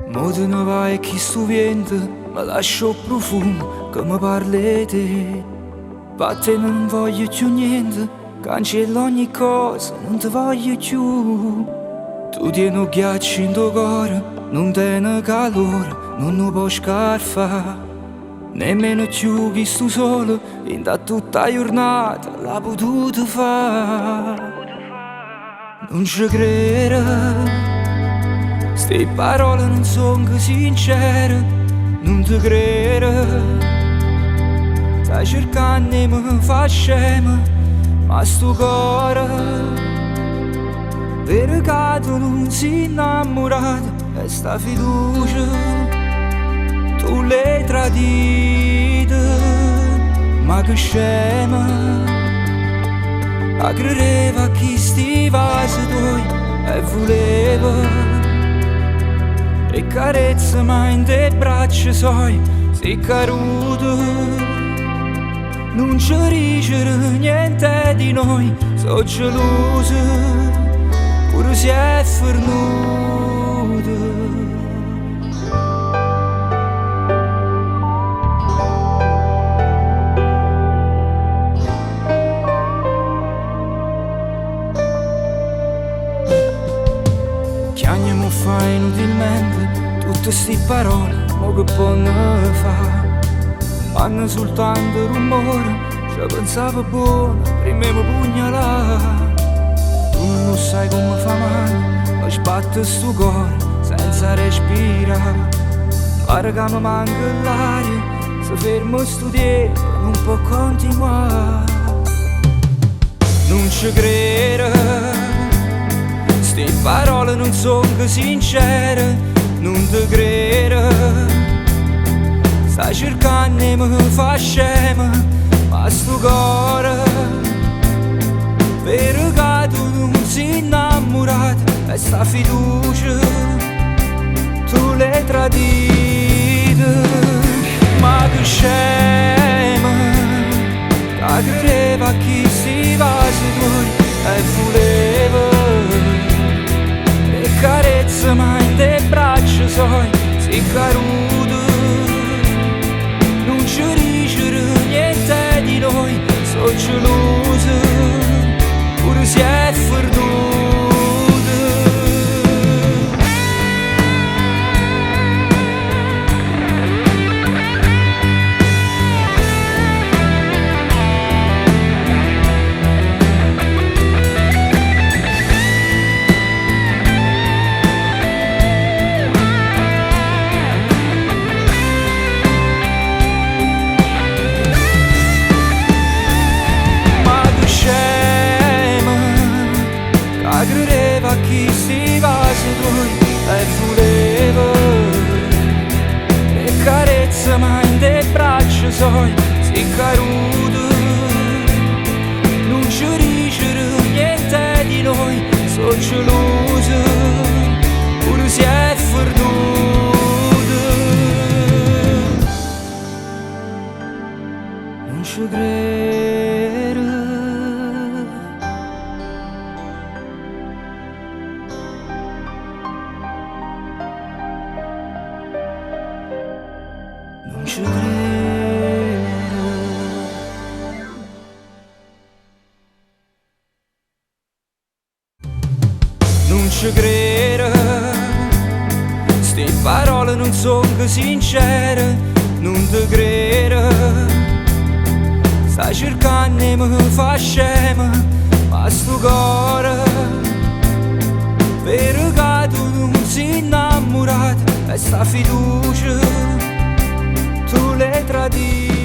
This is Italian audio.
Mo te ne vai e chi sto vento mi lascio profumo che mi parli di te. Pa te non voglio più niente, cancello ogni cosa, non ti voglio più. Tu tieni un ghiaccio in tuo cuore, non tieni calore, non lo puoi scarfare. Nemmeno più chi sto solo, in da tutta la giornata l'ha potuto fare. Non ci credo, ste parole non sono sincere, non ti credo. Stai cercando e mi fa scema, ma sto cuore vero che tu non sei innamorato e sta fiducia tu l'hai tradita. Ma che scema, a credeva a chi sti vasi tuoi e voleva e carezza ma in te braccia suoi sei caduto. Non ci dice niente di noi, sono geloso, pure se è fernuto. Chiamiamo fai inutilmente tutte sti parole, mo che buono fa. Fanno soltanto rumore, ci pensavo buono, prima mi pugnalava. Tu non lo sai come fa male, ma sbatte sto cuore senza respirare. Pare che mi manca l'aria, se fermo sto dietro non può continuare. Non ci credo, ste parole non sono sincere, non ti credo. Stai cercando e mi fa scema, ma sto cuore vero che tu non sei innamorato e sta fiducia tu l'hai tradita. Ma che scema, che credeva a chi si vasi tuoi e voleva e carezza ma in te braccia suoi sei caduto. Non ci dice niente di noi, sono geloso, pure se è perduto. Credeva a chi si vasi tuoi e voleva e carezza ma in te braccia suoi sei caduto. Non ci dice niente di noi, sono geloso, pure se è perduto. Non ci credo. Non ci credo. Non ci credo, ste parole non sono sincere, non ti credo. Stai cercando e mi fa scema, ma sto cuore vero che tu non sei innamorato e sta fiducia tu l'hai tradita.